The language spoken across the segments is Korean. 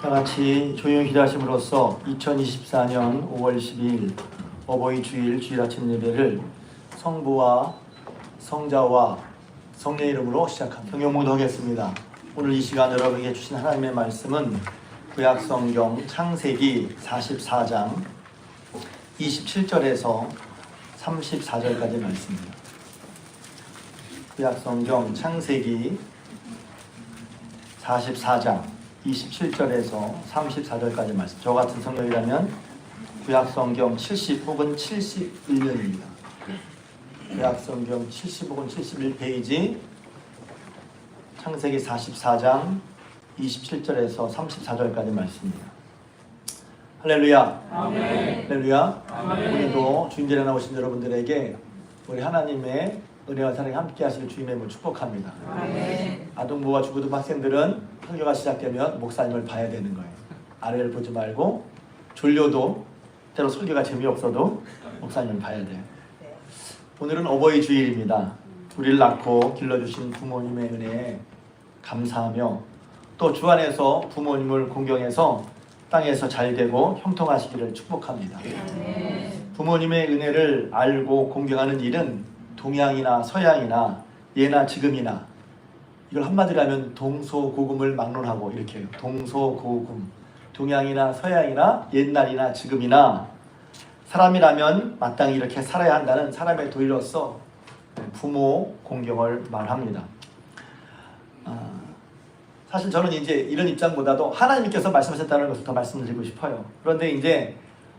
다 같이 조용히 기도하심으로써 2024년 5월 12일 어버이 주일 주일 아침 예배를 성부와 성자와 성령의 이름으로 시작합니다. 성경 묵상하겠습니다. 오늘 이 시간 여러분에게 주신 하나님의 말씀은 구약 성경 창세기 44장 27절에서 34절까지 말씀입니다. 구약 성경 창세기 44장 27절에서 34절까지 말씀. 저 같은 성경이라면 구약 성경 70 혹은 71년입니다. 구약 성경 70 혹은 71페이지 창세기 44장 27절에서 34절까지 말씀입니다. 할렐루야. 아멘. 할렐루야. 아멘. 오늘도 주인전에 나오신 여러분들에게 우리 하나님의 은혜와 사랑이 함께 하시길 주님의 이름으로 축복합니다. 아멘. 아동부와 중고등 학생들은 설교가 시작되면 목사님을 봐야 되는 거예요. 아래를 보지 말고 졸려도 때로 설교가 재미없어도 목사님을 봐야 돼요. 오늘은 어버이 주일입니다. 우리를 낳고 길러주신 부모님의 은혜에 감사하며 또 주 안에서 부모님을 공경해서 땅에서 잘되고 형통하시기를 축복합니다. 부모님의 은혜를 알고 공경하는 일은 동양이나 서양이나 예나 지금이나 이걸 한마디로 하면 동서고금을 막론하고 이렇게 해요. 동서고금. 동양이나 서양이나 옛날이나 지금이나 사람이라면 마땅히 이렇게 살아야 한다는 사람의 도리로서 부모 공경을 말합니다. 사실 저는 이제 이런 입장보다도 하나님께서 말씀하셨다는 것을 더 말씀드리고 싶어요. 그런데 이제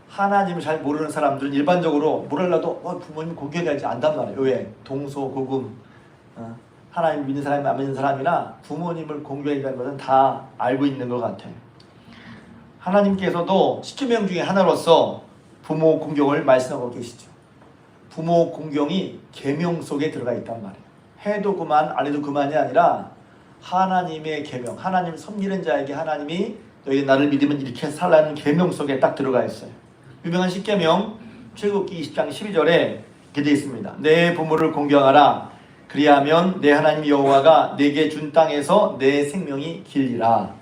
하나님을 잘 모르는 사람들은 일반적으로 몰라도 부모님 공경해야지 안단 말이에요. 왜? 동서고금. 하나님 믿는 사람이 안 믿는 사람이나 부모님을 공경해야 것은 다 알고 있는 것 같아요. 하나님께서도 10계명 중에 하나로서 부모 공경을 말씀하고 계시죠. 부모 공경이 계명 속에 들어가 있단 말이에요. 해도 그만 안 해도 그만이 아니라 하나님의 계명, 하나님 섬기는 자에게 하나님이 너희 나를 믿으면 이렇게 살라는 계명 속에 딱 들어가 있어요. 유명한 10계명 출애굽기 20장 12절에 이렇게 되어 있습니다. 내 부모를 공경하라. 그리하면 내 하나님 여호와가 내게 준 땅에서 내 생명이 길리라.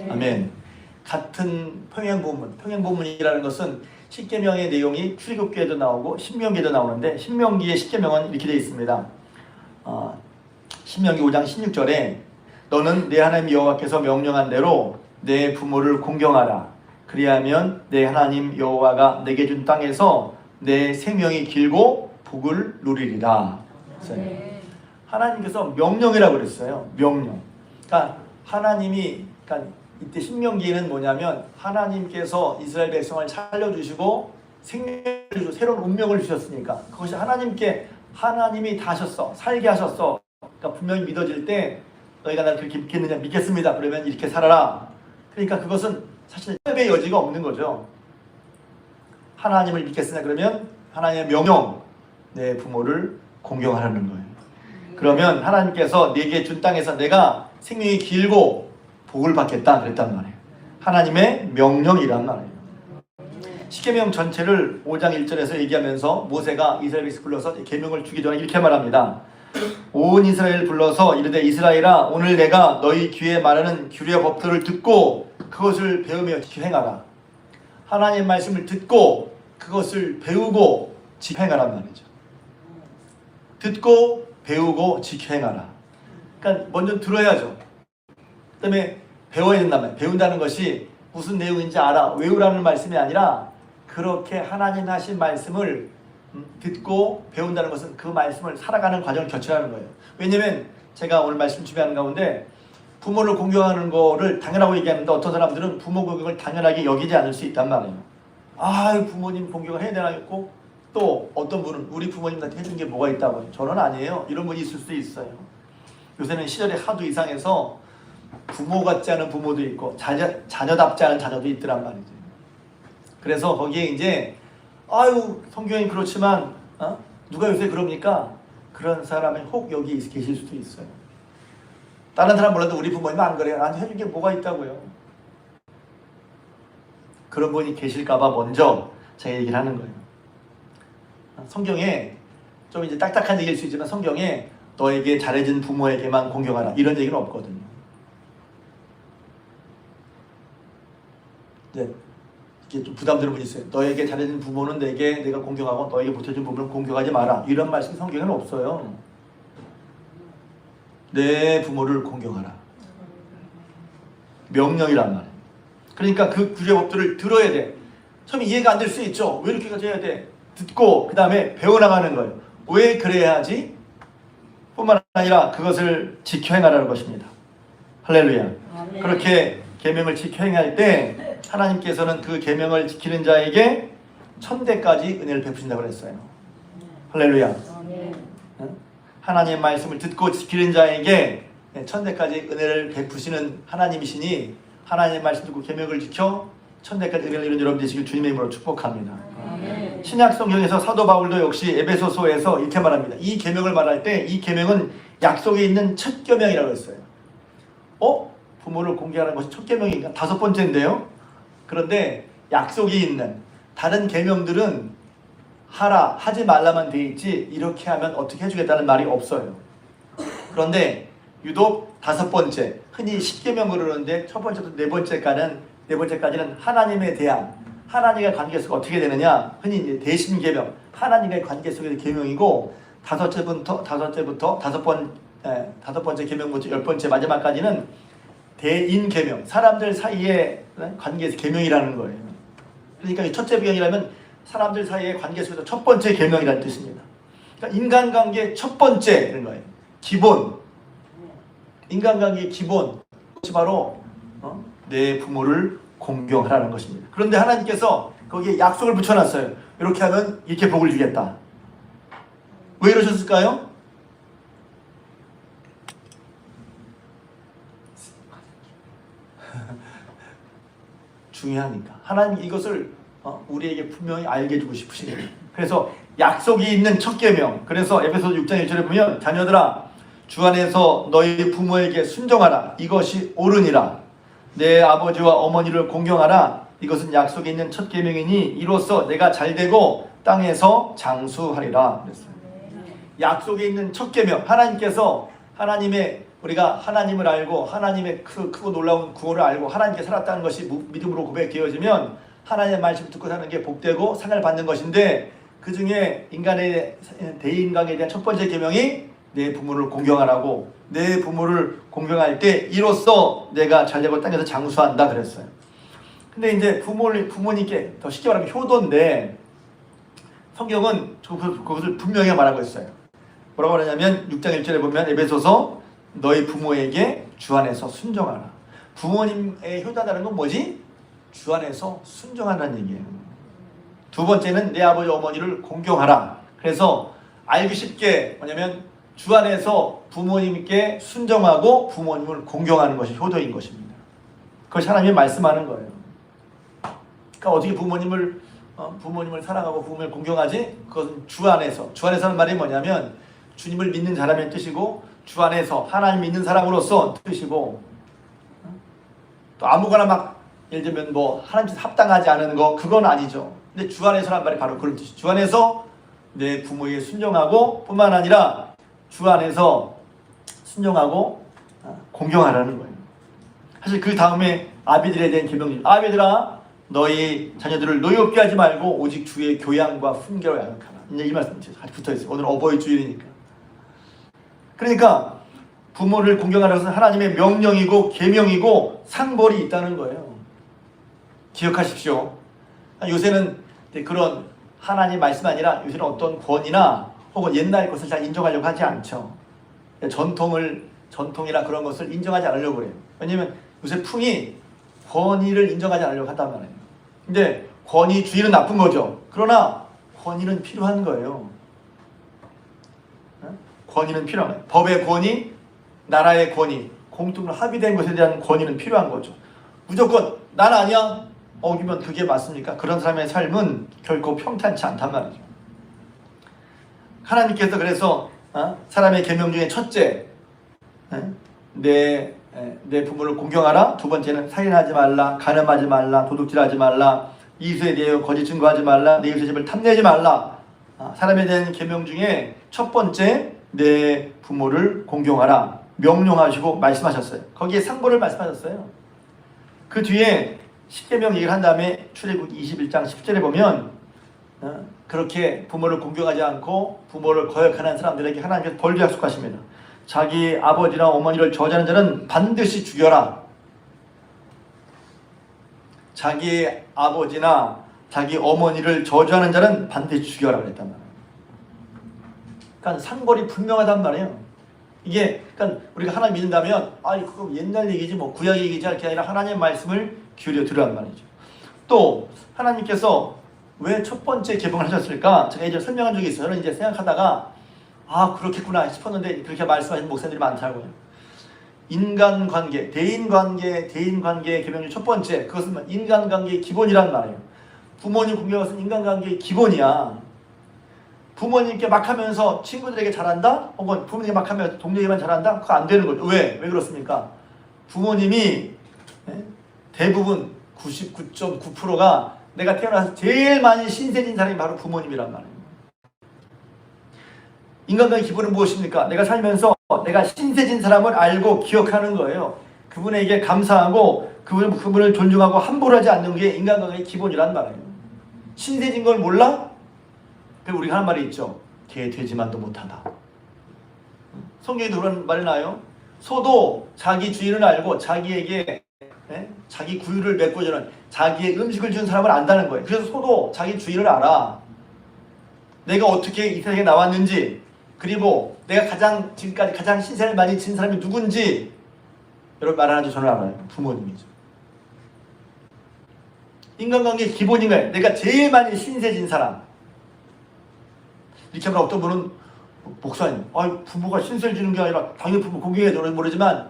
아멘. 같은 평행본문이라는 것은 10계명의 내용이 출애굽기에도 나오고 신명기에도 나오는데 신명기의 10계명은 이렇게 되어 있습니다. 신명기 5장 16절에 너는 내 하나님 여호와께서 명령한 대로 내 부모를 공경하라. 그리하면 내 하나님 여호와가 내게 준 땅에서 내 생명이 길고 복을 누리리라. 하나님께서 명령이라고 그랬어요. 명령. 그러니까 이때 신명기에는 뭐냐면 하나님께서 이스라엘 백성을 살려주시고 생명을 주시고 새로운 운명을 주셨으니까 그것이 하나님이 다 하셨어. 살게 하셨어. 그러니까 분명히 믿어질 때 너희가 나를 그렇게 믿겠느냐? 믿겠습니다. 그러면 이렇게 살아라. 그러니까 그것은 사실 협의 여지가 없는 거죠. 하나님을 믿겠으냐 그러면 하나님의 명령, 내 부모를 공경하라는 거예요. 그러면 하나님께서 내게 준 땅에서 내가 생명이 길고 복을 받겠다 그랬단 말이에요. 하나님의 명령이란 말이에요. 십계명 전체를 5장 1절에서 얘기하면서 모세가 이스라엘 백성 불러서 계명을 주기 전에 이렇게 말합니다. 온 이스라엘 불러서 이르되 이스라엘아 오늘 내가 너희 귀에 말하는 규례와 법도를 듣고 그것을 배우며 행하라. 하나님의 말씀을 듣고 그것을 배우고 행하란 말이죠. 듣고 배우고 행하라. 그러니까 먼저 들어야죠. 그 다음에 배워야 된단 말이에요. 배운다는 것이 무슨 내용인지 알아. 외우라는 말씀이 아니라 그렇게 하나님 하신 말씀을 듣고 배운다는 것은 그 말씀을 살아가는 과정을 거치라는 거예요. 왜냐면 제가 오늘 말씀 준비하는 가운데 부모를 공경하는 거를 당연하고 얘기하는데 어떤 사람들은 부모 공경을 당연하게 여기지 않을 수 있단 말이에요. 부모님 공경을 해야 되나겠고 또 어떤 분은 우리 부모님한테 해준 게 뭐가 있다고요. 저는 아니에요. 이런 분이 있을 수 있어요. 요새는 시절이 하도 이상해서 부모 같지 않은 부모도 있고 자녀답지 않은 자녀도 있더란 말이죠. 그래서 거기에 이제 성경이 그렇지만 누가 요새 그럽니까? 그런 사람이 혹 여기 계실 수도 있어요. 다른 사람 몰라도 우리 부모님 안 그래요. 나한테 해준 게 뭐가 있다고요. 그런 분이 계실까 봐 먼저 제가 얘기를 하는 거예요. 성경에 좀 이제 딱딱한 얘기일 수 있지만 성경에 너에게 잘해준 부모에게만 공경하라 이런 얘기는 없거든요. 네. 이게 좀 부담되는 분이 있어요. 너에게 잘해준 부모는 내가 공경하고 너에게 못해준 부모는 공경하지 마라. 이런 말씀이 성경에는 없어요. 내 부모를 공경하라. 명령이란 말이에요. 그러니까 그 구제법들을 들어야 돼. 처음에 이해가 안 될 수 있죠. 왜 이렇게까지 해야 돼? 듣고 그 다음에 배워나가는 거예요. 왜 그래야 하지? 뿐만 아니라 그것을 지켜 행하라는 것입니다. 할렐루야. 아멘. 그렇게 계명을 지켜 행할 때 하나님께서는 그 계명을 지키는 자에게 천대까지 은혜를 베푸신다고 그랬어요. 할렐루야. 아멘. 하나님의 말씀을 듣고 지키는 자에게 천대까지 은혜를 베푸시는 하나님이시니 하나님의 말씀 듣고 계명을 지켜 천대까지 은혜를 이룬 여러분 되시길 주님의 이름으로 축복합니다. 아멘. 신약 성경에서 사도 바울도 역시 에베소서에서 이렇게 말합니다. 이 계명을 말할 때 이 계명은 약속에 있는 첫 계명이라고 했어요. 부모를 공경하는 것이 첫 계명인가? 5번째인데요. 그런데 약속이 있는 다른 계명들은 하라, 하지 말라만 돼 있지 이렇게 하면 어떻게 해주겠다는 말이 없어요. 그런데 유독 5번째, 흔히 10계명 그러는데 첫 번째부터 네 번째까지는 하나님에 대한 하나님과의 관계 속에 어떻게 되느냐, 흔히 이제 대신계명, 하나님과의 관계 속의 계명이고 다섯 번째 계명부터 10번째 마지막까지는 대인계명, 사람들 사이의 관계에서 계명이라는 거예요. 그러니까 첫째 계명이라면 사람들 사이의 관계 속에서 첫 번째 계명이라는 뜻입니다. 그러니까 인간관계 첫 번째 그런 거예요. 기본. 인간관계의 기본. 그것이 바로 내 부모를 공경하라는 것입니다. 그런데 하나님께서 거기에 약속을 붙여놨어요. 이렇게 하면 이렇게 복을 주겠다. 왜 이러셨을까요? 중요하니까. 하나님 이것을 우리에게 분명히 알게 해주고 싶으시네요. 그래서 약속이 있는 첫 계명. 그래서 에베소서 6장 1절에 보면 자녀들아 주 안에서 너희 부모에게 순종하라. 이것이 옳으니라. 내 아버지와 어머니를 공경하라. 이것은 약속이 있는 첫 계명이니 이로써 내가 잘되고 땅에서 장수하리라. 그랬어요. 약속이 있는 첫 계명. 하나님께서 우리가 하나님을 알고 하나님의 크고 놀라운 구원을 알고 하나님께 살았다는 것이 믿음으로 고백되어지면 하나님의 말씀을 듣고 사는 게 복되고 상을 받는 것인데 그 중에 인간의 대인관계에 대한 첫 번째 계명이 내 부모를 공경하라고, 내 부모를 공경할 때 이로써 내가 잘되고 땅에서 장수한다 그랬어요. 근데 이제 부모님께 더 쉽게 말하면 효도인데 성경은 그것을 분명히 말하고 있어요. 뭐라고 하냐면 6장 1절에 보면 에베소서 너희 부모에게 주 안에서 순종하라. 부모님의 효도한다는 건 뭐지? 주 안에서 순종하라는 얘기예요. 두 번째는 내 아버지 어머니를 공경하라. 그래서 알기 쉽게 뭐냐면 주 안에서 부모님께 순종하고 부모님을 공경하는 것이 효도인 것입니다. 그것이 하나님이 말씀하는 거예요. 그러니까 어떻게 부모님을 사랑하고 부모님을 공경하지? 그것은 주 안에서는 말이 뭐냐면 주님을 믿는 사람의 뜻이고 주 안에서 하나님 믿는 사람으로서 뜻이고 또 아무거나 막 예를 들면 뭐 하나님 합당하지 않은 거 그건 아니죠. 근데 주 안에서란 말이 바로 그런 뜻이죠. 주 안에서 내 부모에게 순종하고 뿐만 아니라 주 안에서 순종하고 공경하라는 거예요. 사실 그 다음에 아비들에 대한 계명입니다. 아비들아 너희 자녀들을 노엽게 하지 말고 오직 주의 교양과 훈계로 양육하라. 이제 이 말씀 붙어있어요. 오늘 어버이 주일이니까. 그러니까 부모를 공경하라는 것은 하나님의 명령이고 계명이고 상벌이 있다는 거예요. 기억하십시오. 요새는 그런 하나님 말씀 아니라 요새는 어떤 권위나 혹은 옛날 것을 잘 인정하려고 하지 않죠. 전통이나 그런 것을 인정하지 않으려고 그래요. 왜냐하면 요새 풍이 권위를 인정하지 않으려고 한단 말이에요. 근데 권위주의는 나쁜 거죠. 그러나 권위는 필요한 거예요. 권위는 필요한 거예요. 법의 권위, 나라의 권위, 공통으로 합의된 것에 대한 권위는 필요한 거죠. 무조건 난 아니야 어기면 그게 맞습니까? 그런 사람의 삶은 결코 평탄치 않단 말이죠. 하나님께서 그래서 사람의 계명 중에 첫째 내 부모를 공경하라. 두 번째는 살인하지 말라, 간음하지 말라, 도둑질하지 말라, 이웃에 대하여 거짓 증거하지 말라, 내 이웃의 집을 탐내지 말라. 사람에 대한 계명 중에 첫 번째 내 부모를 공경하라 명령하시고 말씀하셨어요. 거기에 상보를 말씀하셨어요. 그 뒤에 십계명 얘기를 한 다음에 출애굽 21장 10절에 보면 그렇게 부모를 공경하지 않고 부모를 거역하는 사람들에게 하나님께서 벌도 약속하십니다. 자기 아버지나 어머니를 저주하는 자는 반드시 죽여라. 자기 아버지나 자기 어머니를 저주하는 자는 반드시 죽여라 그랬단 말이에요. 그러니까 상벌이 분명하단 말이에요. 이게 그러니까 우리가 하나님 믿는다면 그거 옛날 얘기지 뭐 구약 얘기지 할 게 아니라 하나님의 말씀을 기울여 들으란 말이죠. 또 하나님께서 왜 첫 번째 개봉을 하셨을까? 제가 예전에 설명한 적이 있어요. 저는 이제 생각하다가 그렇겠구나 싶었는데 그렇게 말씀하신 목사님들이 많더라고요. 인간관계, 대인관계 개명 중 첫 번째, 그것은 인간관계의 기본이란 말이에요. 부모님 공경은 인간관계의 기본이야. 부모님께 막 하면서 친구들에게 잘한다? 혹은 부모님께 막 하면서 동료에게만 잘한다? 그거 안 되는 거죠. 왜 그렇습니까? 부모님이 대부분 99.9%가 내가 태어나서 제일 많이 신세진 사람이 바로 부모님이란 말이에요. 인간관계의 기본은 무엇입니까? 내가 살면서 내가 신세진 사람을 알고 기억하는 거예요. 그분에게 감사하고 그분을 존중하고 함부로 하지 않는 게 인간관계의 기본이란 말이에요. 신세진 걸 몰라? 그리고 우리가 하는 말이 있죠. 개 돼지만도 못하다. 성경에도 그런 말이 나요. 소도 자기 주인을 알고 자기에게 자기 구유를 메꿔주는 자기의 음식을 주는 사람을 안다는 거예요. 그래서 소도 자기 주인을 알아. 내가 어떻게 이 세상에 나왔는지, 그리고 내가 지금까지 가장 신세를 많이 진 사람이 누군지 여러분 말 하나도 저는 알아요. 부모님이죠. 인간관계의 기본인 거예요. 내가 제일 많이 신세진 사람. 이렇게 하면 어떤 분은 목사님, 부모가 신세를 지는 게 아니라 당연히 부모 공경해야 되는지 모르지만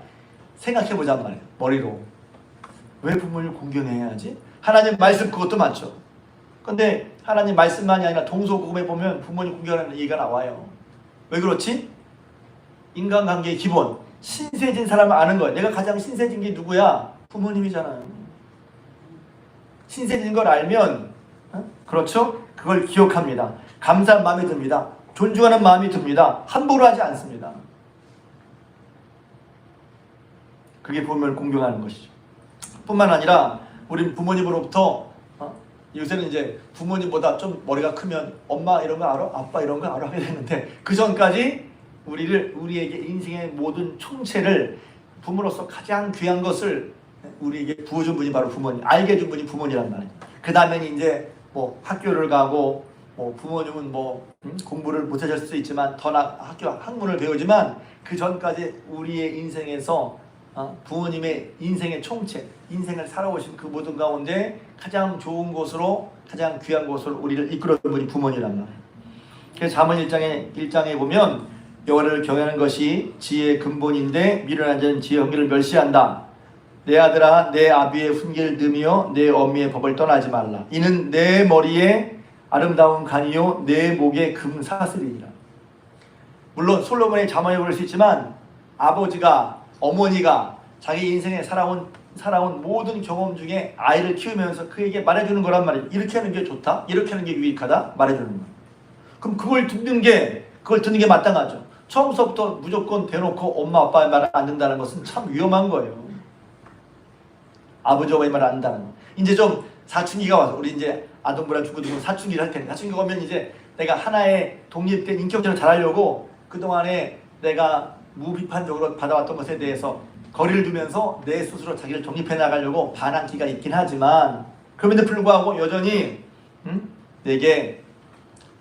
생각해보자는 말이에요. 머리로. 왜 부모를 공경해야지? 하나님 말씀 그것도 많죠. 근데 하나님 말씀만이 아니라 동서고금에 보면 부모님 공경하는 얘기가 나와요. 왜 그렇지? 인간관계의 기본. 신세진 사람을 아는 거예요. 내가 가장 신세진 게 누구야? 부모님이잖아요. 신세진 걸 알면 그렇죠? 그걸 기억합니다. 감사한 마음이 듭니다. 존중하는 마음이 듭니다. 함부로 하지 않습니다. 그게 부모를 공경하는 것이죠. 뿐만 아니라 우리 부모님으로부터 요새는 이제 부모님보다 좀 머리가 크면 엄마 이런 거 알아? 아빠 이런 거 알아? 하게 되는데 그 전까지 우리에게 인생의 모든 총체를 부모로서 가장 귀한 것을 우리에게 부어준 분이 바로 부모님, 알게 해준 분이 부모님이란 말이에요. 그 다음에는 이제 뭐 학교를 가고 부모님은 공부를 못하실 수 있지만 학문을 배우지만 그 전까지 우리의 인생에서 부모님의 인생의 총체, 인생을 살아오신 그 모든 가운데 가장 좋은 곳으로, 가장 귀한 곳으로 우리를 이끌어준 분이 부모님이란 말이에요. 그래서 잠언 1장에 보면 여호와를 경외하는 것이 지혜의 근본인데 미련한 자는 지혜의 형기를 멸시한다. 내 아들아, 내 아비의 훈계를 들으며 내 어미의 법을 떠나지 말라. 이는 내 머리에 아름다운 간이요 내 목에 금사슬이니라. 물론 솔로몬의 잠언에 볼 수 있지만 아버지가, 어머니가 자기 인생에 살아온 모든 경험 중에 아이를 키우면서 그에게 말해주는 거란 말이에요. 이렇게 하는 게 좋다, 이렇게 하는 게 유익하다 말해주는 거예요. 그럼 그걸 듣는 게 마땅하죠. 처음부터 무조건 대놓고 엄마 아빠의 말을 안 듣는다는 것은 참 위험한 거예요. 아버지 어머니 말을 안 듣는다는 거. 이제 좀 사춘기가 와서 우리 이제 아동부랑 중고등부 사춘기를 할 텐데, 사춘기가 오면 이제 내가 하나의 독립된 인격적으로 자라려고 그동안에 내가 무비판적으로 받아왔던 것에 대해서 거리를 두면서 내 스스로 자기를 독립해 나가려고 반항기가 있긴 하지만 그럼에도 불구하고 여전히 내게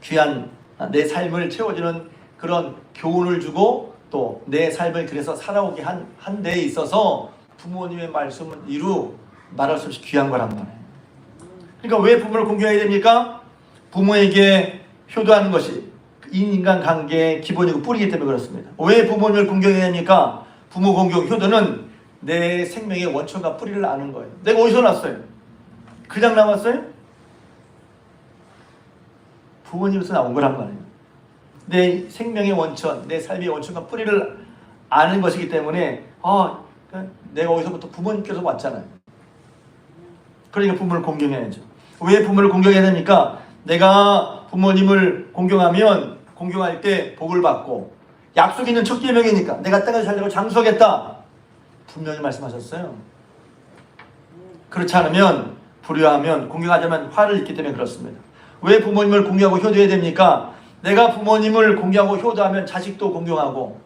귀한 내 삶을 채워주는 그런 교훈을 주고 또 내 삶을 그래서 살아오게 한 데에 있어서 부모님의 말씀은 이루 말할 수 없이 귀한 거란 말이에요. 그러니까 왜 부모를 공경해야 됩니까? 부모에게 효도하는 것이 인간관계의 기본이고 뿌리이기 때문에 그렇습니다. 왜 부모님을 공경해야 합니까? 부모 공경, 효도는 내 생명의 원천과 뿌리를 아는 거예요. 내가 어디서 났어요? 그냥 나왔어요? 부모님에서 나온 거란 말이에요. 내 생명의 원천, 내 삶의 원천과 뿌리를 아는 것이기 때문에 내가 어디서부터 부모님께서 왔잖아요. 그러니까 부모를 공경해야죠. 왜 부모를 공경해야 됩니까? 내가 부모님을 공경할 때 복을 받고 약속 있는 첫 계명이니까 내가 땅을 살려고 장수하겠다 분명히 말씀하셨어요. 그렇지 않으면 불효하면 공경하자면 화를 입기 때문에 그렇습니다. 왜 부모님을 공경하고 효도해야 됩니까? 내가 부모님을 공경하고 효도하면 자식도 공경하고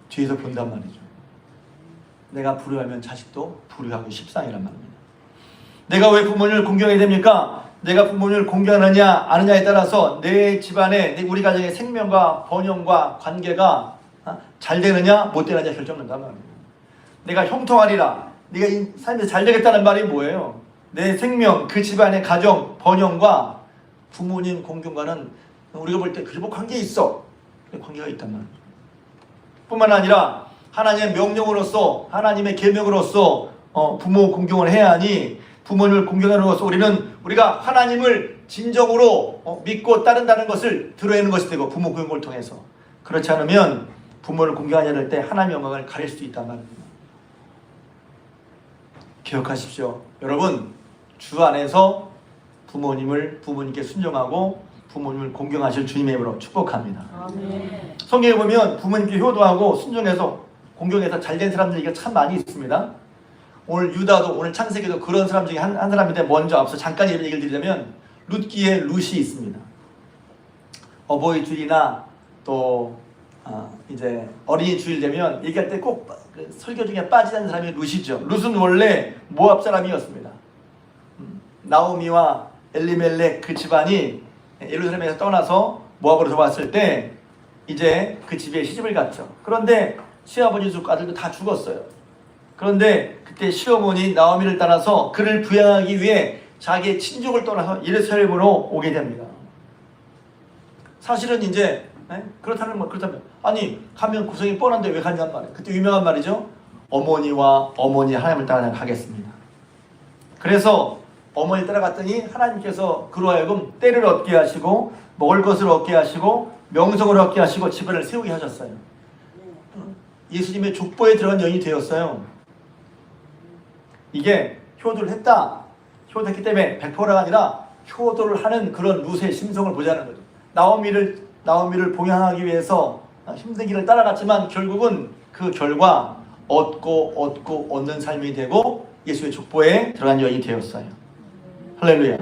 뒤에서 본단 말이죠. 내가 불효하면 자식도 불효하고 십상이란 말입니다. 내가 왜 부모님을 공경해야 됩니까? 내가 부모님을 공경하느냐 아느냐에 따라서 내 집안의 우리 가정의 생명과 번영과 관계가 잘 되느냐 못 되느냐 결정된단 말입니다. 내가 형통하리라, 네가 삶에서 잘 되겠다는 말이 뭐예요? 내 생명, 그 집안의 가정, 번영과 부모님 공경과는 우리가 볼 때 그리고 관계 있어. 관계가 있단 말이에요. 뿐만 아니라 하나님의 명령으로서, 하나님의 계명으로서 부모 공경을 해야 하니 부모님을 공경하는 것으로 우리가 하나님을 진정으로 믿고 따른다는 것을 드러내는 것이 되고 부모 공경을 통해서. 그렇지 않으면 부모를 공경하지 않을 때 하나님의 영광을 가릴 수도 있단 말입니다. 기억하십시오. 여러분, 주 안에서 부모님께 순종하고 부모님을 공경하실 주님의 이름으로 축복합니다. 아멘. 성경에 보면 부모님께 효도하고 순종해서 공경해서 잘된 사람들이 참 많이 있습니다. 오늘 유다도, 오늘 창세기도 그런 사람 중에 한 사람인데, 먼저 앞서 잠깐 얘기를 드리자면 룻기에 룻이 있습니다. 어버이 주일이나 또 이제 어린이 주일 되면 얘기할 때 꼭 설교 중에 빠지는 사람이 룻이죠. 룻은 원래 모압 사람이었습니다. 나오미와 엘리멜렉 그 집안이 예루살렘에서 떠나서 모압으로 들어왔을 때 이제 그 집에 시집을 갔죠. 그런데 시아버지 두 아들도 다 죽었어요. 그런데 그때 시어머니 나오미를 따라서 그를 부양하기 위해 자기의 친족을 떠나서 예루살렘으로 오게 됩니다. 사실은 이제 그렇다면 아니 가면 구성이 뻔한데 왜 갔냔 말이에요. 그때 유명한 말이죠. 어머니와 어머니 하나님을 따라 가겠습니다. 그래서 어머니 따라갔더니 하나님께서 그로 하여금 때를 얻게 하시고 먹을 것을 얻게 하시고 명성을 얻게 하시고 집안을 세우게 하셨어요. 예수님의 족보에 들어간 여인이 되었어요. 이게 효도를 했다. 효도했기 때문에 100%가 아니라 효도를 하는 그런 룻의 심성을 보자는 거죠. 나오미를 봉양하기 위해서 힘든 길을 따라갔지만 결국은 그 결과 얻는 삶이 되고 예수의 족보에 들어간 여인이 되었어요. 할렐루야.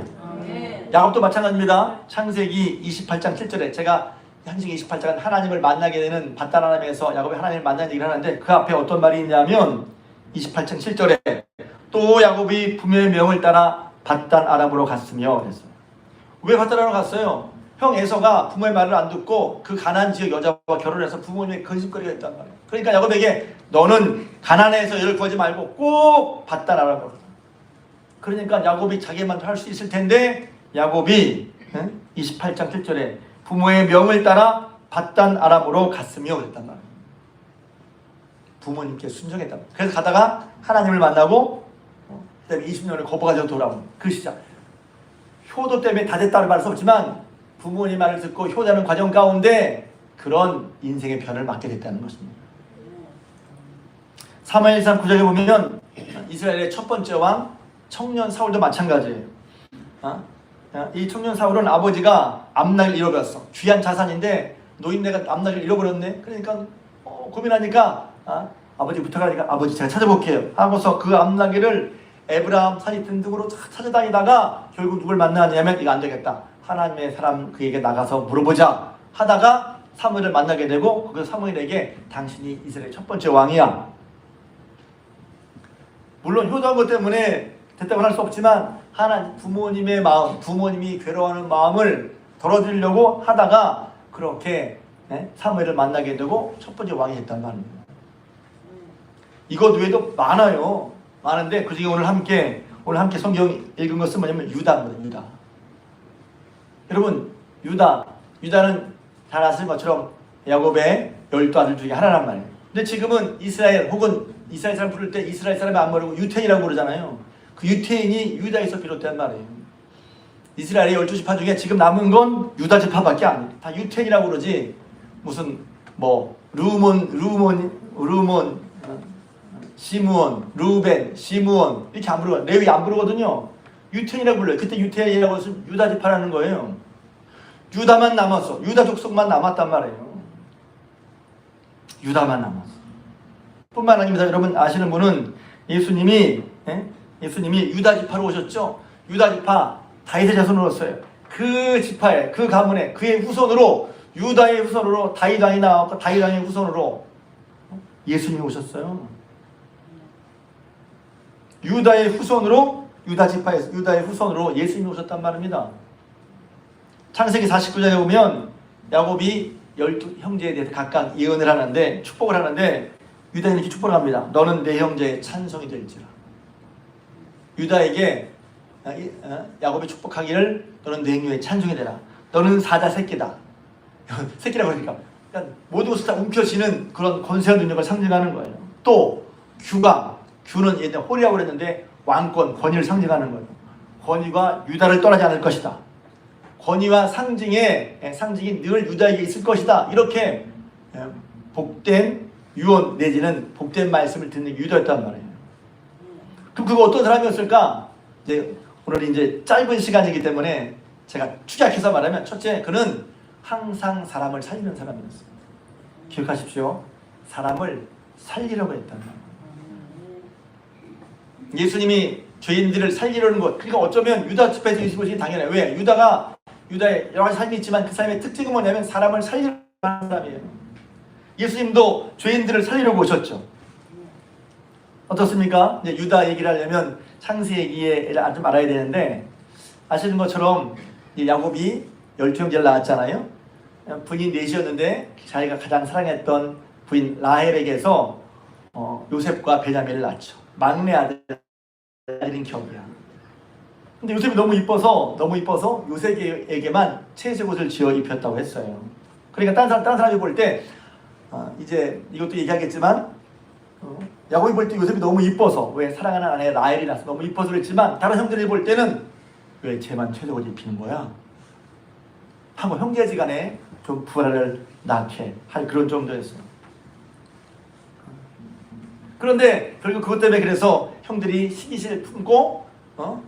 야곱도 마찬가지입니다. 창세기 28장 7절에 제가 창세기 28장은 하나님을 만나게 되는 밧단 아람에서 야곱이 하나님을 만나는 얘기를 하는데 그 앞에 어떤 말이 있냐면 28장 7절에 또 야곱이 부모의 명을 따라 밧단 아람으로 갔으며 그랬어요. 왜 밧단 아람으로 갔어요? 형 에서가 부모의 말을 안 듣고 그 가나안 지역 여자와 결혼해서 부모님의 근심거리가 있단 말이에요. 그러니까 야곱에게 너는 가나안에서 여를 구하지 말고 꼭 밧단 아람으로 가라. 그러니까 야곱이 자기만 할 수 있을 텐데 야곱이 28장 7절에 부모의 명을 따라 밧단 아람으로 갔으며 그랬단 말이에요. 부모님께 순종했단 말이에요. 그래서 가다가 하나님을 만나고 그다음에 20년을 거부가지고 돌아온 그 시작. 효도 때문에 다 됐다고 말할 수 없지만 부모님 말을 듣고 효도하는 과정 가운데 그런 인생의 변을 맞게 됐다는 것입니다. 사무엘상 9장에 보면 이스라엘의 첫 번째 왕 청년 사울도 마찬가지예요. 이 청년 사울은 아버지가 암낙을 잃어버렸어. 귀한 자산인데 노인네가 암낙을 잃어버렸네. 그러니까 고민하니까 아버지 부탁하니까 아버지 제가 찾아볼게요 하고서 그 암낙이를 에브라임 산이 든 등으로 찾아다니다가 결국 누굴 만나냐면 이거 안 되겠다. 하나님의 사람 그에게 나가서 물어보자 하다가 사무엘을 만나게 되고 그 사무엘에게 당신이 이스라엘 첫 번째 왕이야. 물론 효도한 것 때문에 됐다고 할 수 없지만 하나님 부모님의 마음, 부모님이 괴로워하는 마음을 덜어드리려고 하다가 그렇게 사무엘을 만나게 되고 첫 번째 왕이 됐단 말입니다. 이것 외에도 많아요. 많은데 그 중에 오늘 함께 성경 읽은 것은 뭐냐면 유다입니다. 유다. 여러분 유다는 잘 아시는 것처럼 야곱의 12아들 중에 하나란 말이에요. 근데 지금은 이스라엘 혹은 이스라엘 사람 부를 때 이스라엘 사람이 안 부르고 유태인이라고 부르잖아요. 그 유태인이 유다에서 비롯된 말이에요. 이스라엘의 12지파 중에 지금 남은 건 유다 지파밖에 아니에요. 다 유태인이라고 그러지 무슨 루몬 시므온, 루벤, 시므온 이렇게 안 부르거든요. 레위 안 부르거든요. 유태인이라고 불러요. 그때 유태인이라고 해서 유다 지파라는 거예요. 유다만 남았어. 유다 족속만 남았단 말이에요. 유다만 남았어. 뿐만 아닙니다. 여러분 아시는 분은 예수님이 예수님이 유다 지파로 오셨죠. 유다 지파 다윗의 자손으로 왔어요. 그 지파에, 그 가문에, 그의 후손으로, 유다의 후손으로 다윗 왕이 나왔고 다윗 왕의 후손으로 예수님이 오셨어요. 유다의 후손으로, 유다 지파에서 유다의 후손으로 예수님이 오셨단 말입니다. 창세기 49장에 보면 야곱이 12형제에 대해서 각각 예언을 하는데, 축복을 하는데, 유다에게 이렇게 축복을 합니다. 너는 내 형제의 찬송이 될지라. 유다에게 야곱이 축복하기를 너는 내 형제의 찬송이 되라. 너는 사자 새끼다. 새끼라고 그러니까 모든 것을 다 움켜쥐는 그런 권세와 능력을 상징하는 거예요. 또 규가, 규는 옛날 홀이라고 그랬는데 왕권, 권위를 상징하는 거예요. 권위가 유다를 떠나지 않을 것이다. 권위와 상징이 늘 유다에게 있을 것이다. 이렇게 복된 유언 내지는 복된 말씀을 듣는 유다였단 말이에요. 그럼 그거 어떤 사람이었을까? 오늘 이제 짧은 시간이기 때문에 제가 축약해서 말하면, 첫째, 그는 항상 사람을 살리는 사람이었어요. 기억하십시오. 사람을 살리려고 했단 말이에요. 예수님이 죄인들을 살리려는 것, 그러니까 어쩌면 유다 집회에서 예수님 오시기 당연해요. 왜? 유다의 여러 가지 삶이 있지만 그 삶의 특징은 뭐냐면 사람을 살리려는 사람이에요. 예수님도 죄인들을 살리려고 오셨죠. 어떻습니까? 이제 유다 얘기를 하려면 창세기에 좀 알아야 되는데, 아시는 것처럼 야곱이 12형제를 낳았잖아요. 부인 넷이었는데 자기가 가장 사랑했던 부인 라헬에게서 요셉과 베냐민을 낳죠. 막내 아들인 격이야. 근데 요셉이 너무 이뻐서 요셉에게만 채색 옷을 지어 입혔다고 했어요. 그러니까 다른 사람이 볼 때 이제 이것도 얘기하겠지만 야곱이 볼 때 요셉이 너무 이뻐서, 왜 사랑하는 아내 라헬이 나서 너무 이뻐서 그랬지만 다른 형들이 볼 때는 왜 쟤만 채색 옷을 입히는 거야? 하고 형제지간에 좀 불화를 낳게 할 그런 정도였어요. 그런데 결국 그것 때문에 그래서 형들이 시기를 품고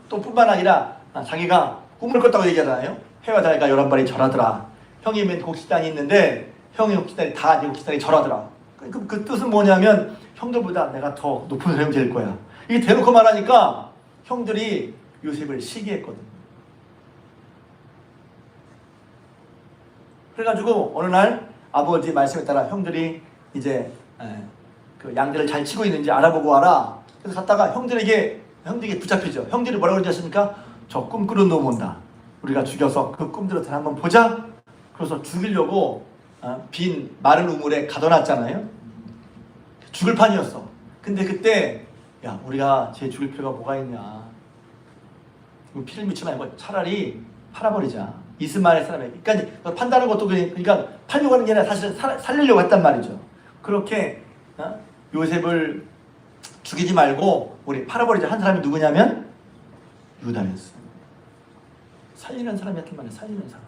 또 뿐만 아니라 자기가 꿈을 꿨다고 얘기하잖아요. 해와 달과 11발이 절하더라. 형이 맨 곡식단이 있는데 형의 곡식단이 다 곡식단이 절하더라. 그 뜻은 뭐냐면 형들보다 내가 더 높은 사람이 될 거야. 이게 대놓고 말하니까 형들이 요셉을 시기했거든. 그래가지고 어느 날 아버지 말씀에 따라 형들이 이제 그 양들을 잘 치고 있는지 알아보고 와라. 그래서 갔다가 형들에게 붙잡히죠. 형들이 뭐라고 그러지 않습니까? 저 꿈 꾸는 놈 온다. 우리가 죽여서 그 꿈대로 다 한번 보자. 그래서 죽이려고 빈 마른 우물에 가둬놨잖아요. 죽을 판이었어. 근데 그때 야, 우리가 쟤 죽일 필요가 뭐가 있냐. 피를 묻지 말고 차라리 팔아버리자. 이스마엘 사람에게. 그러니까 판다는 것도 그러니까 팔려고 하는 게 아니라 사실은 살리려고 했단 말이죠. 그렇게 요셉을 죽이지 말고 우리 팔아버리자 한 사람이 누구냐면 유다였어요. 살리는 사람이었단 말이에요. 살리는 사람.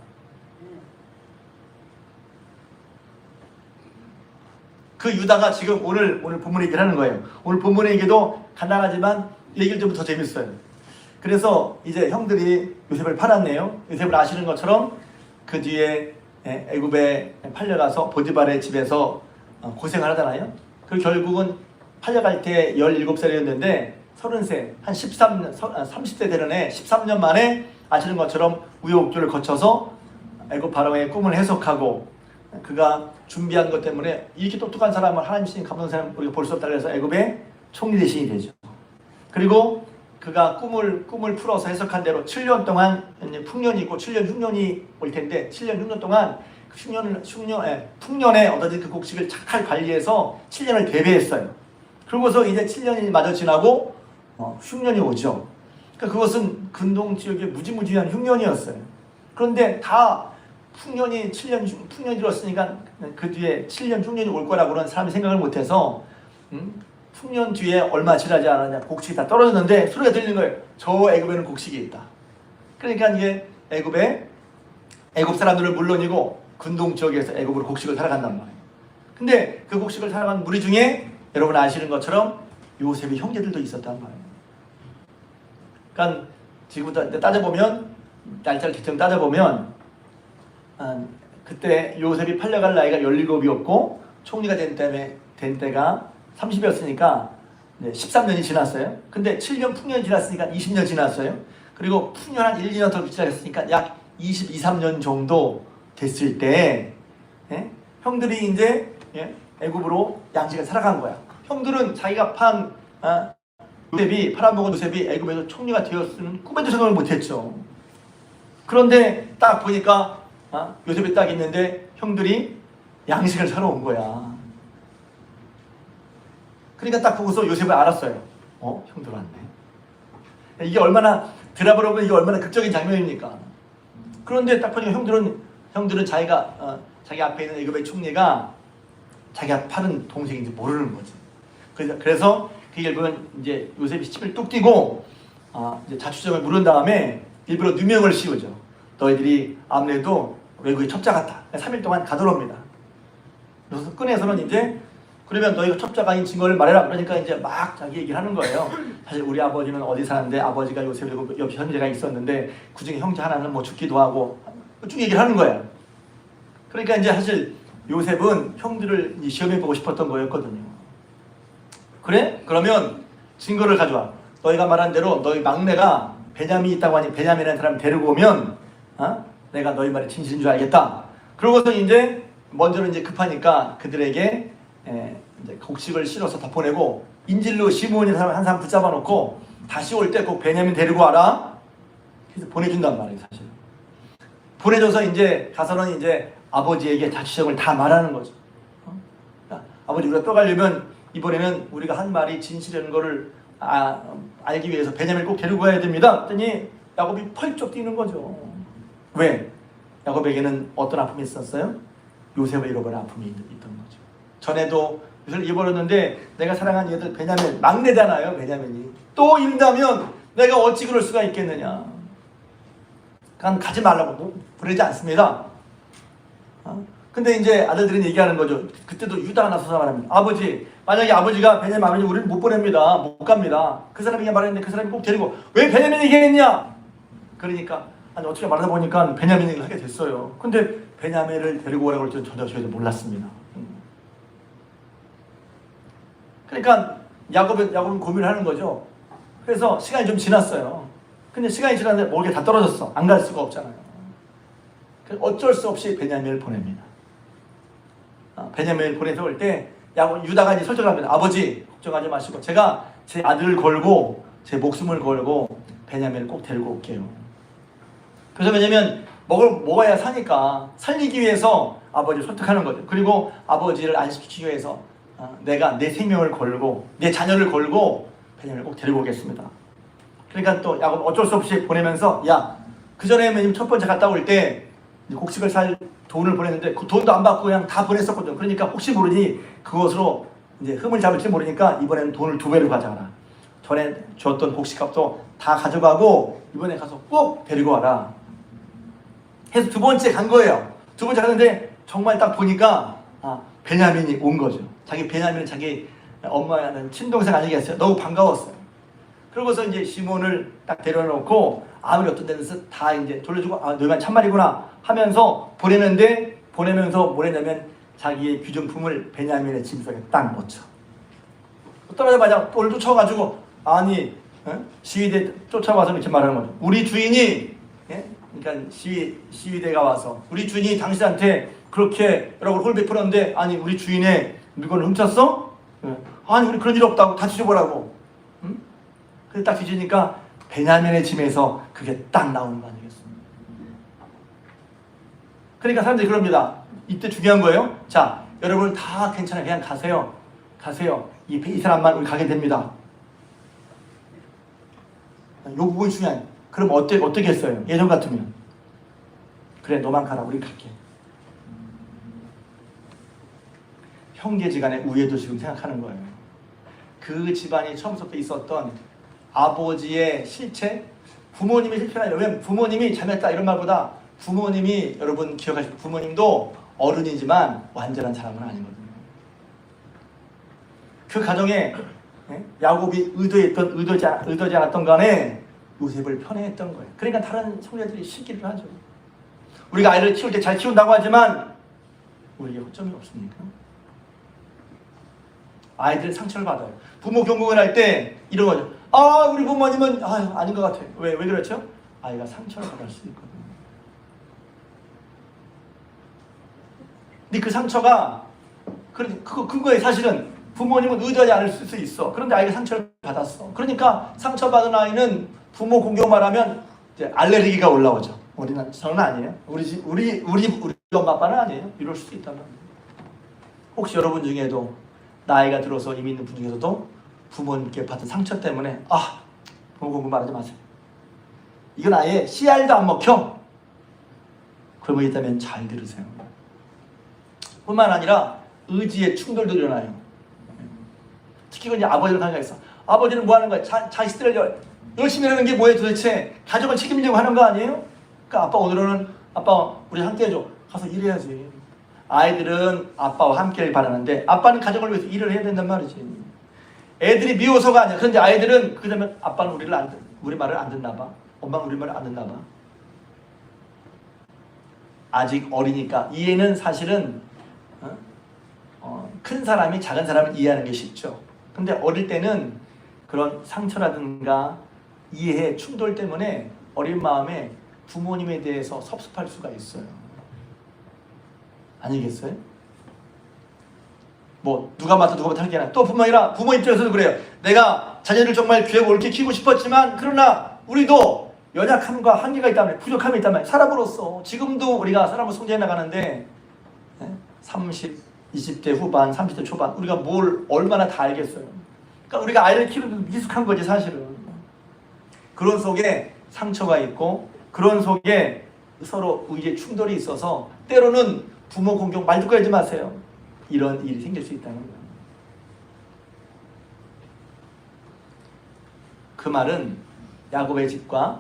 그 유다가 지금 오늘 본문 얘기를 하는 거예요. 오늘 본문 얘기도 간단하지만 얘기를 좀 더 재밌어요. 그래서 이제 형들이 요셉을 팔았네요. 요셉을 아시는 것처럼 그 뒤에 애굽에 팔려가서 보디발의 집에서 고생을 하잖아요. 그 결국은 팔려갈 때 17살이었는데 30세, 한 30세 되는 해 13년 만에 아시는 것처럼 우여곡절을 거쳐서 애굽 바로의 꿈을 해석하고, 그가 준비한 것 때문에 이렇게 똑똑한 사람을 하나님 신이 감동 사람 우리가 볼 수 없다 그래서 애굽의 총리 대신이 되죠. 그리고 그가 꿈을 풀어서 해석한 대로 7년 동안 풍년이 있고 7년 흉년이 올 텐데 7년 흉년 동안 풍년에 얻어진 그 곡식을 착하게 관리해서 7년을 대비했어요. 그러고서 이제 7년이 마저 지나고 흉년이 오죠. 그러니까 그것은 근동 지역의 무지무지한 흉년이었어요. 그런데 다 풍년이 들었으니까 그 뒤에 7년 흉년이 올 거라고 그런 사람이 생각을 못해서 풍년 뒤에 얼마 지나지 않았냐 곡식이 다 떨어졌는데 소리가 들리는 거예요. 저 애굽에는 곡식이 있다. 그러니까 이게 애굽 사람들을 물론이고 근동 지역에서 애굽으로 곡식을 살아간단 말이에요. 근데 그 곡식을 살아간 무리 중에 여러분 아시는 것처럼 요셉의 형제들도 있었단 말이에요. 그러니까 지금부터 따져보면 날짜를 대충 따져보면 그때 요셉이 팔려갈 나이가 17이었고 총리가 된 때가 30이었으니까 네, 13년이 지났어요. 근데 7년 풍년이 지났으니까 20년 지났어요. 그리고 풍년 한 1, 2년 더 지났으니까 약 22, 3년 정도 됐을 때 형들이 이제 애굽으로 양식을 살아간 거야. 형들은 자기가 판 요셉이 팔아먹은 요셉이 애굽에서 총리가 되었으면 꿈에도 생각을 못했죠. 그런데 딱 보니까 요셉이 딱 있는데 형들이 양식을 사러 온 거야. 그러니까 딱 보고서 요셉을 알았어요. 형들 왔네. 이게 얼마나 드라마로 보면 이게 얼마나 극적인 장면입니까? 그런데 딱 보니까 형들은 자기 앞에 있는 애굽의 총리가 자기가 파는 동생인지 모르는 거지. 그래서 그 일 보면 이제 요셉이 침을 뚝 띄고 이제 자취정을 물은 다음에 일부러 누명을 씌우죠. 너희들이 아무래도 외국의 첩자 같다. 3일 동안 가둬놉니다. 그래서 꺼내서는 이제 그러면 너희가 첩자가 아닌 증거를 말해라. 그러니까 이제 막 자기 얘기를 하는 거예요. 사실 우리 아버지는 어디 사는데 아버지가 요셉이고 옆에 형제가 있었는데 그 중에 형제 하나는 뭐 죽기도 하고 쭉 얘기를 하는 거예요. 그러니까 이제 사실 요셉은 형들을 시험해보고 싶었던 거였거든요. 그래? 그러면 증거를 가져와. 너희가 말한 대로 너희 막내가 베냐민이 있다고 하니 베냐민이라는 사람 데리고 오면 내가 너희 말이 진실인 줄 알겠다. 그러고서 이제 먼저는 이제 급하니까 그들에게 이제 곡식을 실어서 다 보내고 인질로 시므온이라는 사람 한 사람 붙잡아 놓고 다시 올 때 꼭 베냐민 데리고 와라. 그래서 보내준단 말이에요, 사실. 보내줘서 이제 가서는 이제 아버지에게 자취정을 다 말하는 거죠. 아버지 우리가 떠가려면 이번에는 우리가 한 말이 진실이라는 거를 알기 위해서 베냐민을 꼭 데리고 가야 됩니다. 그랬더니 야곱이 펄쩍 뛰는 거죠. 왜? 야곱에게는 어떤 아픔이 있었어요? 요셉을 잃어버린 아픔이 있던 거죠. 전에도 요셉을 잃어버렸는데 내가 사랑한 얘들 베냐민 막내잖아요. 베냐민이 또 잃다면 내가 어찌 그럴 수가 있겠느냐. 그러니까 가지 말라고 부르지 않습니다. 근데 이제 아들들은 얘기하는 거죠. 그때도 유다가 나서서 말합니다. 아버지, 만약에 아버지가 베냐민 아버지 우리를 못 보냅니다. 못 갑니다. 그 사람이 말했는데 그 사람이 꼭 데리고 왜 베냐민 얘기했냐? 그러니까 어떻게 말하다 보니까 베냐민 얘기를 하게 됐어요. 근데 베냐민을 데리고 오라고 할 줄은 전혀 저희도 몰랐습니다. 그러니까 야곱은 고민을 하는 거죠. 그래서 시간이 좀 지났어요. 근데 시간이 지났는데 먹을 게 다 떨어졌어. 안 갈 수가 없잖아요. 어쩔 수 없이 베냐민을 보냅니다. 베냐민을 보내서 올 때 유다가 이제 설정을 합니다. 아버지 걱정하지 마시고 제가 제 아들을 걸고 제 목숨을 걸고 베냐민을 꼭 데리고 올게요. 그래서 왜냐면 먹어야 사니까 살리기 위해서 아버지를 설득하는 거죠. 그리고 아버지를 안심시키기 위해서 내가 내 생명을 걸고 내 자녀를 걸고 베냐민을 꼭 데리고 오겠습니다. 그러니까 또 야곱 어쩔 수 없이 보내면서 그 전에 첫 번째 갔다 올 때 곡식을 살 돈을 보냈는데 그 돈도 안 받고 그냥 다 보냈었거든요. 그러니까 혹시 모르니 그것으로 이제 흠을 잡을지 모르니까 이번에는 돈을 2배로 가져가라. 전에 줬던 곡식값도 다 가져가고 이번에 가서 꼭 데리고 와라. 해서 두 번째 간 거예요. 두 번째 갔는데 정말 딱 보니까 베냐민이 온 거죠. 베냐민은 자기 엄마는 친동생 아니겠어요? 너무 반가웠어요. 그러고서 이제 시몬을 딱 데려놓고 아무리 어떤 데서 다 이제 돌려주고 너희만 참말이구나 하면서 보내면서 뭐랬냐면 자기의 귀중품을 베냐민의 짐속에 딱 넣죠. 떠나자마자 또 쫓아가지고 시위대 쫓아와서 이렇게 말하는 거죠. 우리 주인이 그러니까 시위대가 와서 우리 주인이 당신한테 그렇게 여러 홀 베풀었는데 우리 주인의 물건을 훔쳤어? 우리 그런 일 없다고 다 뒤져보라고. 그래서 딱 뒤지니까 베냐민의 짐에서 그게 딱 나오는 거 아니겠습니까? 그러니까 사람들이 그럽니다. 이때 중요한 거예요. 자, 여러분 다 괜찮아요. 그냥 가세요. 이 사람만 우리 가게 됩니다. 이 부분이 중요해요. 그럼 어떻게 했어요? 예전 같으면 그래 너만 가라 우리 갈게. 형제지간의 우애도 지금 생각하는 거예요. 그 집안이 처음부터 있었던 아버지의 실체, 부모님의 실체가 아니라 왜냐면 부모님이 잘못했다 이런 말보다 부모님이 여러분 기억하시고 부모님도 어른이지만 완전한 사람은 아니거든요. 그 가정에 야곱이 의도하지 않았던 간에 요셉을 편애했던 거예요. 그러니까 다른 성자들이 시기를 하죠. 우리가 아이를 키울 때 잘 키운다고 하지만 우리에게 허점이 없습니까? 아이들은 상처를 받아요. 부모 경고를 할 때 이런 거죠. 아, 우리 부모님은 아닌 것 같아요. 왜 그렇죠? 아이가 상처를 받을 수 있거든요. 근데 그 상처가 그거에 사실은 부모님은 의도하지 않을 수 있어. 그런데 아이가 상처를 받았어. 그러니까 상처받은 아이는 부모 공격만 하면 이제 알레르기가 올라오죠. 저는 아니에요. 우리 엄마 아빠는 아니에요. 이럴 수도 있단 말이에요. 혹시 여러분 중에도 나이가 들어서 이미 있는 분 중에서도 부모님께 받은 상처 때문에 부모 공격 말하지 마세요. 이건 아예 씨알도 안 먹혀. 그런 거 있다면 잘 들으세요. 뿐만 아니라 의지의 충돌도 일어나요. 특히 이제 아버지를 생각해서 아버지는 뭐 하는 거야? 자식들을 열심히 하는 게 뭐예요 도대체? 가족을 책임지고 하는 거 아니에요? 그러니까 아빠 오늘은 아빠 우리 함께 해줘. 가서 일해야지. 아이들은 아빠와 함께를 바라는데 아빠는 가족을 위해서 일을 해야 된단 말이지. 애들이 미워서가 아니야. 그런데 아이들은 그러면 아빠는 우리 말을 안 듣나 봐. 엄마는 우리 말을 안 듣나 봐. 아직 어리니까 이해는 사실은 큰 사람이 작은 사람을 이해하는 게 쉽죠. 근데 어릴 때는 그런 상처라든가 이해, 충돌 때문에 어린 마음에 부모님에 대해서 섭섭할 수가 있어요. 아니겠어요? 뭐 누가 맡아 누가 맡아 할게나 또 뿐만 아니라 부모 입장에서도 그래요. 내가 자녀를 정말 귀하고 옳게 키우고 싶었지만 그러나 우리도 연약함과 한계가 있다면 부족함이 있다면 사람으로서 지금도 우리가 사람을 성장해 나가는데 20대 후반, 30대 초반 우리가 뭘 얼마나 다 알겠어요. 그러니까 우리가 아이를 키우는 데 미숙한 거지 사실은. 그런 속에 상처가 있고 그런 속에 서로 의지의 충돌이 있어서 때로는 부모 공격 말 듣고 하지 마세요. 이런 일이 생길 수 있다는 거예요. 그 말은 야곱의 집과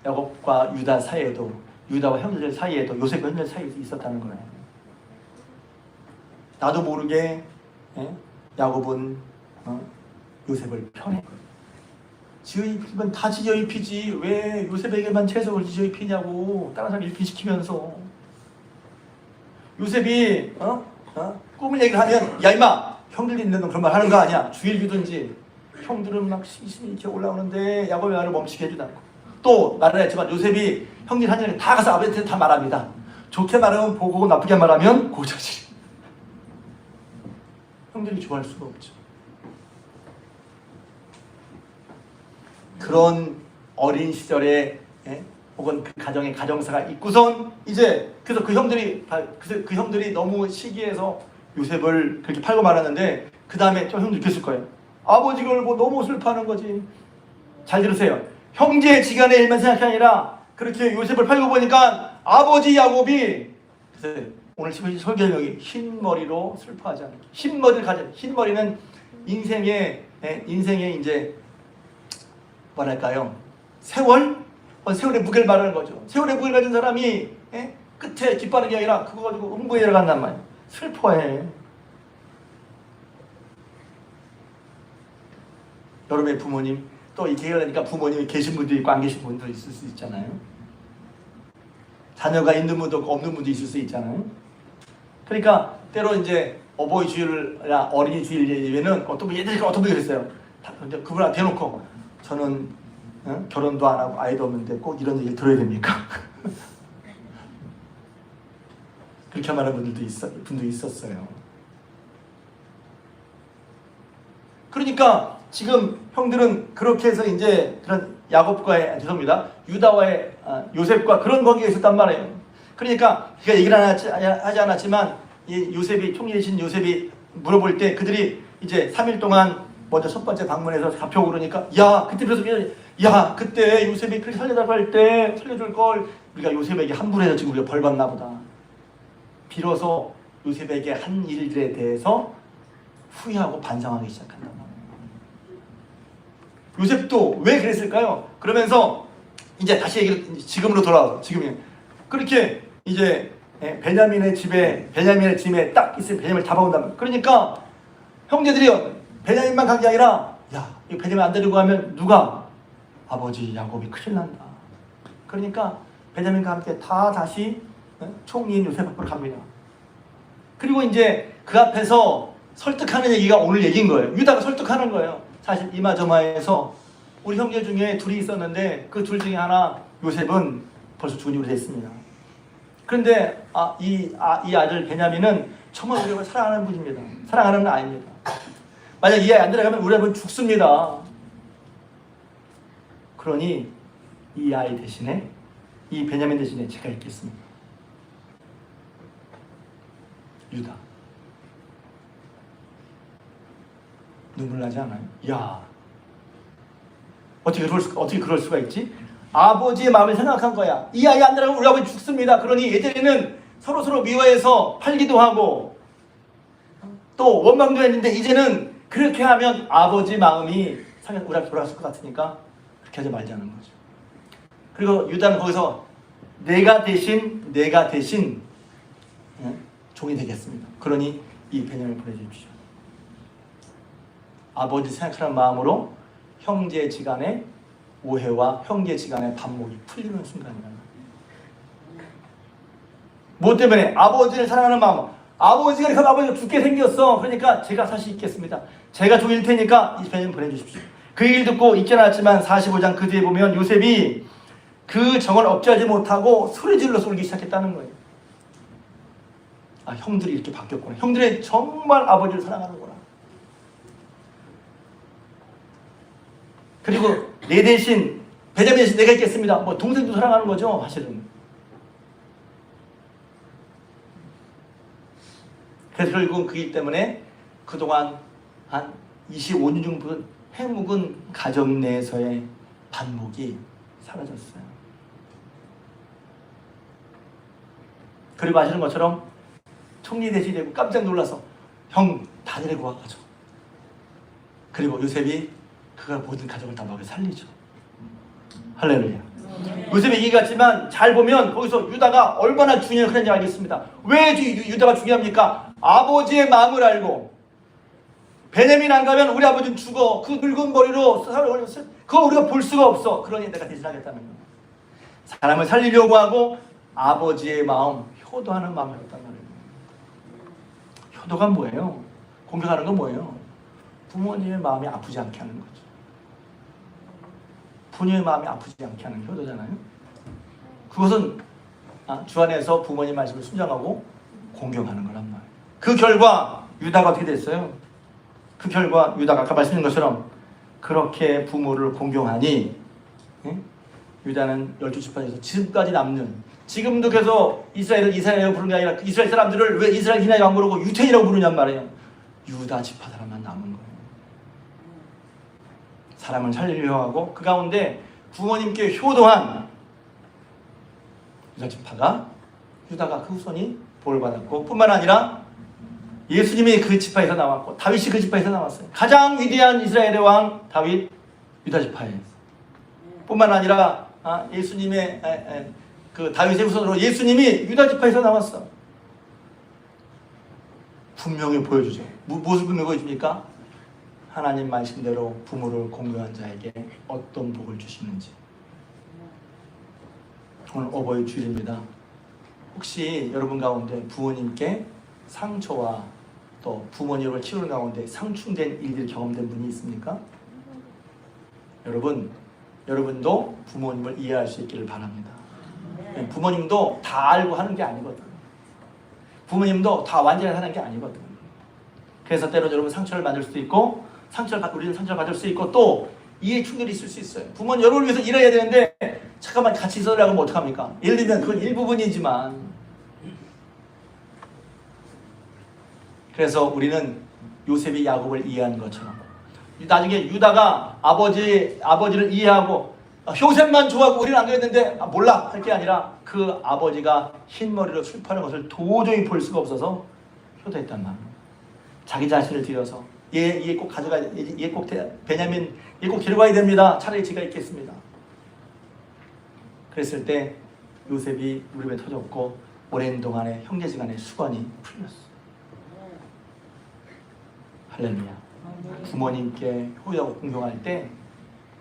야곱과 유다 사이에도 유다와 형제들 사이에도 요셉과 형제들 사이에도 있었다는 거예요. 나도 모르게 야곱은 요셉을 편했거든요. 지어 입히면 다 지어 입히지 왜 요셉에게만 채석을 지어 입히냐고 다른 사람 일필시키면서 요셉이 꿈을 얘기를 하면 야 임마 형들이 있는 놈 그런 말 하는 거 아니야 주일 주든지 형들은 막 시신이 이렇게 올라오는데 야곱이 말을 멈추게 해주지 않고 또 말을 했지만 요셉이 형들이 하는 일 다 가서 아버지한테 다 말합니다. 좋게 말하면 보고 나쁘게 말하면 고자질. 형들이 좋아할 수가 없죠. 그런 어린 시절에 혹은 그 가정의 가정사가 있고선 이제 그래서 그 형들이 너무 시기해서 요셉을 그렇게 팔고 말았는데 그 다음에 좀 형들 느꼈을 거예요. 아버지가 뭐 너무 슬퍼하는 거지. 잘 들으세요. 형제 지간의 일만 생각이 아니라 그렇게 요셉을 팔고 보니까 아버지 야곱이 오늘 설교명이 흰머리로 슬퍼하지 않는 흰머리를 가진 흰머리는 인생의 이제 뭐랄까요 세월의 무게를 말하는 거죠. 세월의 무게를 가진 사람이 끝에 기뻐하는 게 아니라 그거 가지고 흥부에 들어간단 말이에요. 슬퍼해. 여러분의 부모님 또 이 계열하니까 부모님이 계신 분도 있고 안 계신 분도 있을 수 있잖아요. 자녀가 있는 분도 없는 분도 있을 수 있잖아요. 그러니까 때로 이제 어버이 주일이나 어린이 주일 예배는 어떤 분이 그랬어요. 그분한테 대놓고 저는 결혼도 안 하고 아이도 없는데 꼭 이런 얘기를 들어야 됩니까? 그렇게 말하는 분도 있었어요. 그러니까 지금 형들은 그렇게 해서 이제 그런 야곱과의 유다와의 요셉과 그런 관계가 있었단 말이에요. 그러니까 그가 얘기를 하지 않았지만 이 요셉이 총리이신 요셉이 물어볼 때 그들이 이제 3일 동안 먼저 첫 번째 방문해서 잡혀오고 그러니까 그때 요셉이 그렇게 살려달라고 할 때 살려줄 걸 우리가 요셉에게 함부로해서 지금 우리가 벌 받나 보다. 비로소 요셉에게 한 일들에 대해서 후회하고 반성하기 시작한다. 요셉도 왜 그랬을까요? 그러면서 이제 다시 얘기를 지금으로 돌아와서 지금이 그렇게 이제 베냐민의 집에 딱 있으면 베냐민을 잡아온다면 그러니까 형제들이 베냐민만 간 게 아니라 이 베냐민 안 데리고 가면 누가? 아버지 야곱이 큰일 난다. 그러니까 베냐민과 함께 다 다시 총리인 요셉 앞으로 갑니다. 그리고 이제 그 앞에서 설득하는 얘기가 오늘 얘기인 거예요. 유다가 설득하는 거예요. 사실 이마저마에서 우리 형제 중에 둘이 있었는데 그 둘 중에 하나 요셉은 벌써 죽은 지 오래됐습니다. 그런데 이 아들 베냐민은 정말 우리를 사랑하는 분입니다. 사랑하는 건 아닙니다. 만약 이 아이 안 들어가면 우리 아버지는 죽습니다. 그러니 이 아이 대신에, 이 베냐민 대신에 제가 있겠습니다. 유다. 눈물 나지 않아요? 야, 어떻게 그럴 수가 있지? 아버지의 마음을 생각한 거야. 이 아이 안 들어가면 우리 아버지 죽습니다. 그러니 예전에는 서로 미워해서 팔기도 하고 또 원망도 했는데 이제는 그렇게 하면 아버지 마음이 상해서 우리 아버지 돌아갔을 것 같으니까 그렇게 하지 말자는 거죠. 그리고 유다는 거기서 내가 대신 종이 되겠습니다. 그러니 이 베냐민을 보내주십시오. 아버지 생각하는 마음으로 형제지간의 오해와 형제지간의 반목이 풀리는 순간이라는 거예요. 뭐 때문에? 아버지를 사랑하는 마음. 아버지가 이렇게 아버지가 죽게 생겼어. 그러니까 제가 사실 있겠습니다. 제가 종일 테니까 이 베냐민 보내주십시오. 그 일 듣고 있긴 않았지만 45장 그 뒤에 보면 요셉이 그 정을 억제하지 못하고 소리질러서 울기 시작했다는 거예요. 형들이 이렇게 바뀌었구나. 형들이 정말 아버지를 사랑하는구나. 그리고 내 대신 베냐민 대신 내가 있겠습니다. 뭐 동생도 사랑하는 거죠, 사실은. 그래서 결국은 그 일 때문에 그동안 한 25년 정도 해묵은 가정 내에서의 반목이 사라졌어요. 그리고 아시는 것처럼 총리 대신이 되고 깜짝 놀라서 형 다 데리고 와가지고, 그리고 요셉이 그가 모든 가족을 다 먹여 살리죠. 할렐루야. 요셉의 얘기 같지만 잘 보면 거기서 유다가 얼마나 중요한지 알겠습니다. 왜 유다가 중요합니까? 아버지의 마음을 알고 베냐민 안 가면 우리 아버지는 죽어. 그 늙은 머리로 그거 우리가 볼 수가 없어. 그러니 내가 대신하겠다는 거예요. 사람을 살리려고 하고 아버지의 마음, 효도하는 마음이었단 말이에요. 효도가 뭐예요? 공격하는 건 뭐예요? 부모님의 마음이 아프지 않게 하는 거죠. 부모님의 마음이 아프지 않게 하는 효도잖아요. 그것은 주 안에서 부모님 말씀을 순종하고 공경하는 거란 말이에요. 그 결과 유다가 어떻게 됐어요? 그 결과 유다가 아까 말씀드린 것처럼 그렇게 부모를 공경하니 유다는 12지파에서 지금까지 남는, 지금도 계속 이스라엘이라고 부르는 게 아니라 이스라엘 사람들을 왜 이스라엘이라고 안 부르고 유태인이라고 부르냔 말이에요. 유다 지파 사람만 남은 거예요. 사람을 살리려고 하고 그 가운데 부모님께 효도한 유다 지파가, 유다가 그 후손이 복을 받았고, 뿐만 아니라 예수님이 그 지파에서 나왔고 다윗이 그 지파에서 나왔어요. 가장 위대한 이스라엘의 왕 다윗 유다 지파에서, 뿐만 아니라 예수님의 그 다윗의 후손으로 예수님이 유다 지파에서 나왔어. 분명히 보여주죠. 무엇을 분명히 보여줍니까? 하나님 말씀대로 부모를 공경한 자에게 어떤 복을 주시는지. 오늘 어버이 주일입니다. 혹시 여러분 가운데 부모님께 상처와 또 부모님을 치료하는 가운데 상충된 일들이 경험된 분이 있습니까? 여러분도 부모님을 이해할 수 있기를 바랍니다. 부모님도 다 알고 하는 게 아니거든. 부모님도 다 완전히 하는 게 아니거든. 그래서 때로 여러분 상처를 받을 수도 있고, 우리는 상처를 받을 수 있고, 또 이해 충돌이 있을 수 있어요. 부모는 여러분을 위해서 일해야 되는데 잠깐만 같이 있으라고 하면 어떡합니까? 예를 들면 그건 일부분이지만, 그래서 우리는 요셉이 야곱을 이해한 것처럼 나중에 유다가 아버지를 이해하고 요셉만 좋아하고 우리는 안 그랬는데 몰라 할 게 아니라 그 아버지가 흰머리로 슬퍼하는 것을 도저히 볼 수가 없어서 효도했단 말이에요. 자기 자신을 들여서 얘 꼭 가져가야 돼. 얘 꼭 베냐민 얘 꼭 데려가야 됩니다. 차라리 제가 있겠습니다. 그랬을 때 요셉이 무릎에 터졌고 오랜 동안의 형제지간의 수건이 풀렸어. 할렐루야. 부모님께 효도하고 공경할 때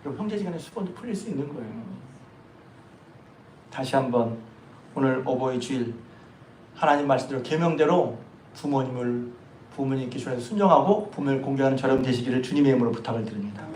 형제지간의 수건도 풀릴 수 있는 거예요. 다시 한번 오늘 어버이 주일 하나님 말씀대로 계명대로 부모님을 부모님께 순종하고 부모를 공경하는 저렴 되시기를 주님의 이름으로 부탁을 드립니다.